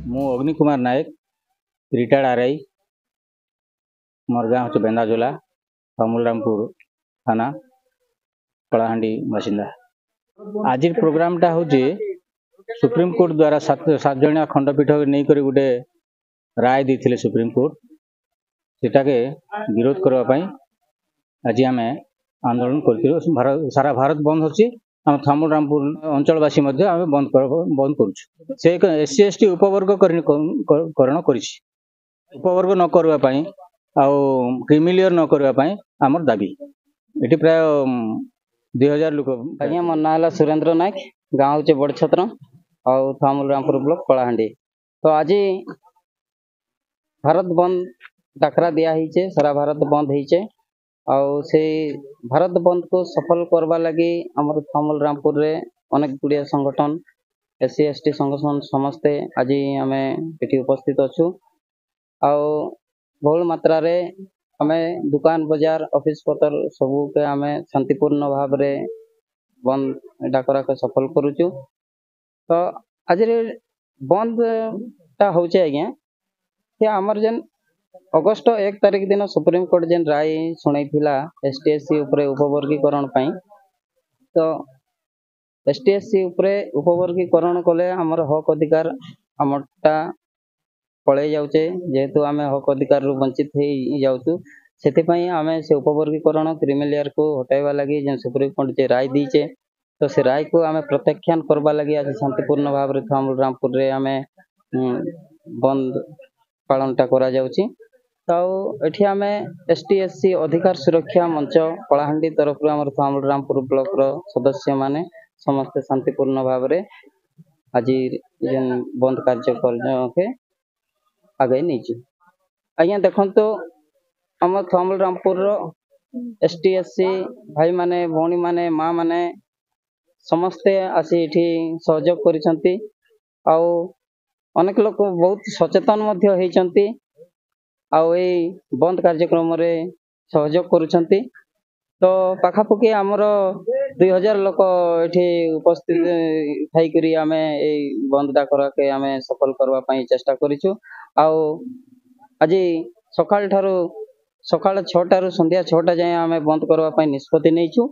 मु अग्नि Kumar Nayak retired RI मोर गाँव हूँ बेंदाजोला अमूलरामपुर थाना कलाहांडी बासिंदा। आज प्रोग्राम टा हूँ सुप्रीम कोर्ट द्वारा सात जनिया खंडपीठ नहीं करी गोटे राय देते सुप्रीम कोर्ट सेटा के विरोध करने आज आम आंदोलन कर सारा भारत बंद होची आम थामुलरामपुर अंचलवासी आम बंद करुँ से एससी एसटी उपवर्गकरण उपवर्ग न करने क्रिमिलियर न करने आमर दाबी ये प्राय 2000 लोक। आज्ञा मो ना है सुरेंद्र नायक गाँव हूँ बड़ छत्र आउ थामुलरामपुर ब्लॉक कलाहांडी। तो आज भारत बंद डाकरा दिया सारा भारत बंद होइचे आउ से भारत बंद को सफल करवा लगी आमर थामुलरामपुर रे अनेक गुड़िया संगठन एससी एसटी संगठन समस्ते आज आम ये उपस्थित अच्छु आउ बहुल मात्रा रे आमे दुकान बाजार ऑफिस पतर सबू के आमे शांतिपूर्ण भाव रे बंद डाकरा के सफल करुचु। तो आज बंद टा होचे आज्ञा कि आमर जेन अगस्ट 1 तारिख दिन सुप्रीम कोर्ट जेन राय शुणाई एसटी एससी उपरे उपवर्गीकरण पाई। तो एसटी एससी उपरे उपवर्गीकरण कले आमर हक अधिकार आमटा पड़े जाऊे जेहेतु आम हक अधिकार वंचित हो जाऊँ से आम से उपवर्गीकरण क्रिमिलियर को हटाइबा लगी जेन सुप्रीम कोर्ट जे राय दीचे तो से राय को आम प्रत्याख्यान करवा लगी आज शांतिपूर्ण भाव में थामुलरामपुर रे आम बंद पालनटा करा जाउची। तो ये आम एसटी एससी अधिकार सुरक्षा मंच कलाहांडी तरफ आम थामुलरामपुर ब्लॉक रो सदस्य माने समस्त शांतिपूर्ण भाव में आज जेन बंद कार्यक्रम के आगे नहीं। आज्ञा देखो तो आम थामुलरामपुर एसटी एससी भाई माने भौणी माने माँ माने समस्ते आसी ये सहयोग करिसंती आउ अनेक लोक बहुत सचेतन होती आउ ये बंद कार्यक्रम रे सहयोग करुछंती। तो पाखापाखि आमर 2000 लोक ये उपस्थित थी आम बंद डाकरा के आम सफल करने चेष्टा करूँ। आउ आज सकाल ठारू सकाल 6टारू संध्या 6टा जाए आम बंद करने निष्पत्ति नहीं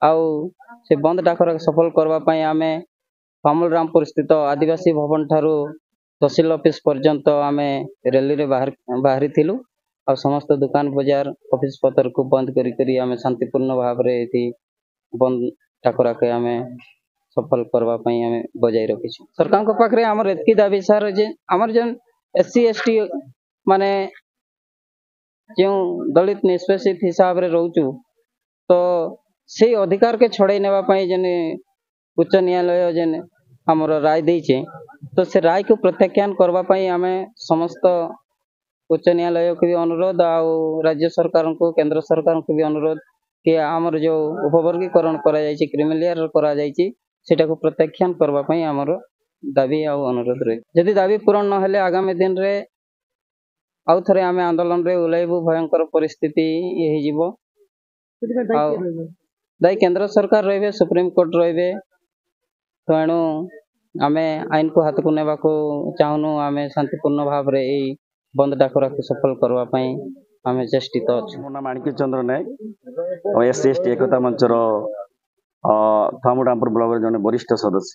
आउ से बंद डाकरा सफल करने आम थामुलरामपुर स्थित आदिवासी भवन ठारू तहसील ऑफिस पर्यंत आम रैली रे बाहरी थिलु और समस्त दुकान बाजार ऑफिस पतर को बंद करी आम शांतिपूर्ण भाव में बंद डाकरा के आम सफल करने आम बजाय रखीचु। सरकार को पाखरे आमर एतकी दाबी सार जे आमर जन एससी एसटी माने जो दलित निष्पेषित हिसाब रे रोचु तो से अधिकार के छड़े नेवाई जेन उच्च न्यायालय जेन आमर राय देचे तो से राय को प्रत्याख्यान करने आम समस्त उच्च न्यायालय को भी अनुरोध आउ राज्य सरकार को केंद्र सरकार को भी अनुरोध कि आमर जो उपवर्गीकरण करा जायछि क्रिमिलियर करा जायछि सेटा को प्रत्याख्यान करबा पई आमर दाबी आ अनुरोध रही यदि दाबी पूरण न हेले आगामी दिन रे आउ थरे आमे आंदोलन रे उलाइबु भयंकर परिस्थिति यही जीवो दायी केंद्र सरकार रहिबे सुप्रीम कोर्ट रहिबे तेणु आमे आईन को हाथ को नेबा को चाहनु आमे शांतिपूर्ण भाव रे एई बंद डाकरा को सफल करबा पई आमे चेष्टित अछु। मो नाम माणिक्य चंद्र नायक और एससी एसटी एकता मंचर थामुरामपुर ब्लॉक जने वरिष्ठ सदस्य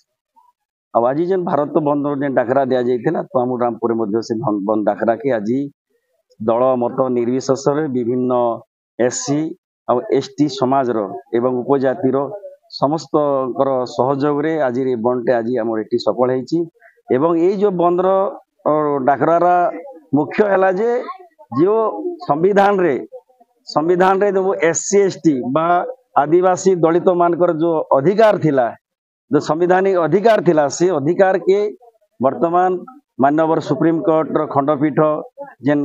अब आज जेन भारत बंद जेन डाकरा दिया जाइथिला थामुरामपुर मध्ये से बंद डाकरा के आज दल मत निर्विशेष विभिन्न एससी और एसटी समाज रो एवं उपजातिर समस्त सहयोग रे आज बंदटे आज आम एटी सफल होती एवं ये जो बंदर डाकरार मुख्य है जे जो संविधान रे जो एससी एसटी बा आदिवासी दलित मानकर जो अधिकार थिला जो संवैधानिक अधिकार थिला से अधिकार के वर्तमान माननीय सुप्रीम कोर्ट रो खंडपीठ जेन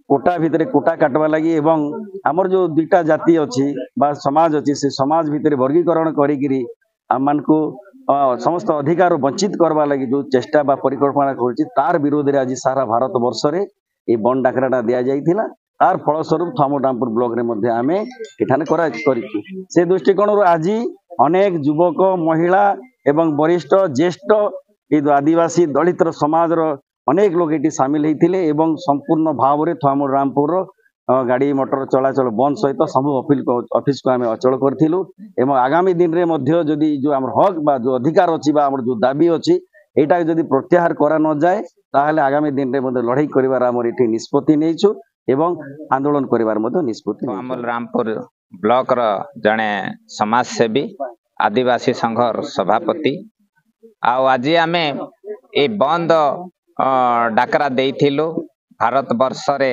कोटा भितर कोटा काटवा लगी एवं आमर जो दुईटा जाति अच्छी बा समाज अच्छी से समाज भितर वर्गीकरण करी आम मान को समस्त अधिकार वंचित करवा लगी जो चेष्टा बा परिकल्पना कर तार विरोध रे आज सारा भारत वर्ष रे ये बंद डाकराटा दिया जाइथिला तार फलस्वरूप थामुरामपुर ब्लॉक रे मध्ये आमे एठाने करिछु से दृष्टिकोण आज अनेक युवक महिला एवं वरिष्ठ ज्येष्ठ ये आदिवासी दलित समाज अनेक लोग ये सामिल होते एवं संपूर्ण भाव में थामुरामपुर गाड़ी मोटर चलाचल बंद सहित सब ऑफिस को आम अचल करूँ आगामी दिन में जदि जो आम हक बा जो अधिकार अच्छी जो दाबी अच्छी यहाँ जदि प्रत्याहार करा न जाए ताहले आगामी दिन में लड़ाई कर निष्पत्ति नहीं एवं आंदोलन कर निष्पत्ति थामुरामपुर ब्लॉक जड़े समाजसेवी आदिवासी संघर सभापति आज आम ये बंद डाकरा देइथिलु भारत वर्ष रे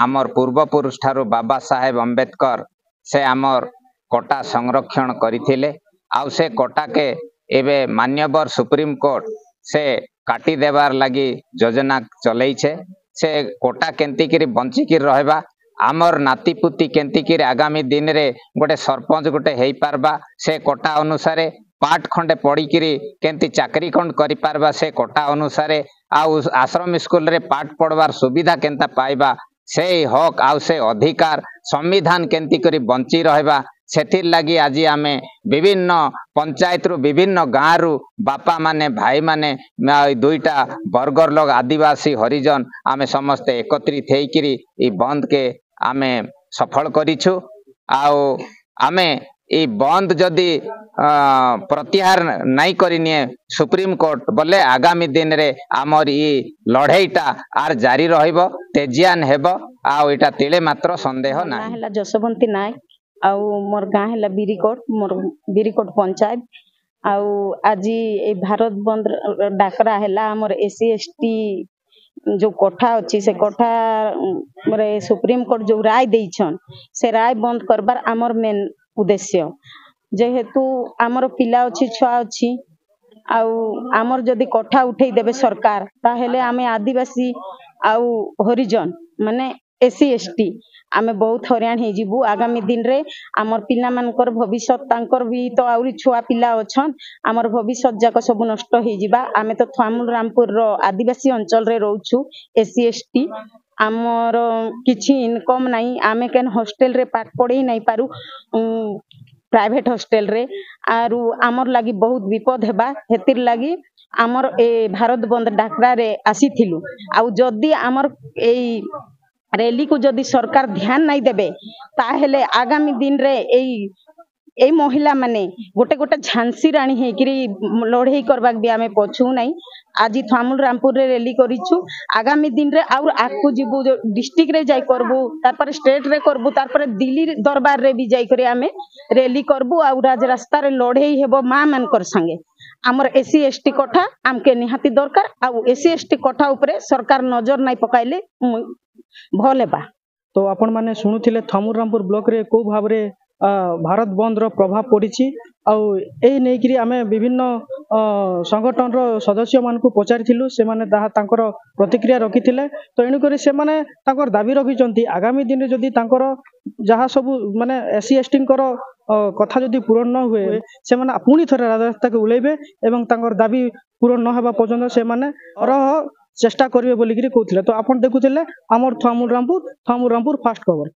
आमर पूर्वपुरुष ठारू बाबा साहेब अम्बेडकर से आमर कोटा संरक्षण करथिले आउ से कोटा के एबे मान्यवर सुप्रीम कोर्ट से काटी देवार लगी योजना चलैछे से कोटा केंती करी बंची की रहबा आमर नातीपुती केंती करी आगामी दिन रे गोटे सरपंच गोटे हेई पारबा से कोटा अनुसारे पाठ खंडे पढ़ी किरी केंती चाकरी खंड करि पारबा से कोटा अनुसारे आउ आश्रम स्कूल रे पाठ पढ़वार सुविधा केंता पाइबा से हक आउ से अधिकार संविधान केंती करी बंची रहबा सेथिर लगी आज आमे विभिन्न पंचायत रु विभिन्न गाँ रु बापा माने भाई माने दुईटा वर्गर लोग आदिवासी हरिजन आमे समस्ते एकत्रित होइकिरी ई बंद के आमे सफल करिछु आउ आमे ई बंद जदि प्रत्याहार नहीं करिनिए सुप्रीम कोर्ट बोले आगामी दिन रे आमर ई लड़ाईटा आर जारी रहिबो तेजियान हेबो आ एटा तिले मात्र संदेह ना हला जसवंती नायक आउ मोर गाँ है बिरिकोट पंचायत आउ आज ए भारत बंद डाकरा है आमर एससी एसटी जो कोठा अच्छी से कोठा सुप्रीम कोर्ट जो राय देइछन से राय बंद करबार आमर मेन उद्देश्य जेहेतु आमर पिला अच्छी छुआ अच्छी आउ आमर जदि कोठा उठेई देबे सरकार ताहेले आमे आदिवासी आउ हरिजन माने एससी एसटी आमे बहुत हरियाण हो जीवु आगामी दिन रे आमर पिला मानकर भविष्य तांकर भी तो आउरी छुआ पिला अछन आमर भविष्य जाक सब नष्ट हो जिबा आमे तो थामुरामपुर रो आदिवासी अंचल रे रहउछु एससी एसटी आमर किछि इनकम नाही आमे केन हॉस्टल रे पाठ पढ़ी नहीं पारू प्राइवेट हॉस्टल रे आरु आमर लगी बहुत विपद हेबा हेतिर लगी आमर ए भारत बंद डाकरा रे आसीथिलु आउ जदी आमर ए रैली को जदि सरकार ध्यान नहीं देबे ताहेले आगामी दिन रे ए महिला माने गोटे गोटे झांसी रानी हेकरी लड़ाई करबाक भी आमे पछू नहीं आज थामुरामपुर रे रैली करिछु आगामी दिन रे और आकु जीवु डिस्ट्रिक्ट रे जाय करबू तापर स्टेट रे करबू तापर दिल्ली दरबार रे भी जाय करे आमे रैली करबू आ राज रास्ता रे लड़ाई हेबो मां मानकर संगे आमर एससी एसटी कोठा आमके निहाती दरकार आ एससी एसटी कोठा उपरे सरकार नजर नहीं पकाइले भले बा। तो आपण माने सुनुथिले थामुरामपुर ब्लॉक रे को भाव रे भारत बंद रो प्रभाव पड़ी ଆଉ ଏଇ ନେଇକିରି ଆମେ ବିଭିନ୍ନ ସଂଗଠନର ସଦସ୍ୟମାନଙ୍କୁ ପଚାରିଥିଲୁ ସେମାନେ ତାଙ୍କର ପ୍ରତିକ୍ରିୟା ରଖିଥିଲେ ତ ଏଣୁକରି ସେମାନେ ତାଙ୍କର ଦାବି ରଖିଛନ୍ତି ଆଗାମୀ ଦିନରେ ଯଦି ତାଙ୍କର ଯାହା ସବୁ ମାନେ SC STଙ୍କର କଥା ଯଦି ପୂରଣ ନ ହୁଏ ସେମାନେ ପୁଣି ଥରେ ରାଜରାସ୍ତାକୁ ଓହ୍ଲେଇବେ ଏବଂ ତାଙ୍କର ଦାବି ପୂରଣ ନ ହେବା ପର୍ଯ୍ୟନ୍ତ ସେମାନେ ଚେଷ୍ଟା କରିବେ ବୋଲିକିରି କହୁଥିଲେ ତ ଆପଣ ଦେଖୁଥିଲେ ଆମର ଥୁଆମୁଲ ରାମପୁର ଫାଷ୍ଟ ଖବର।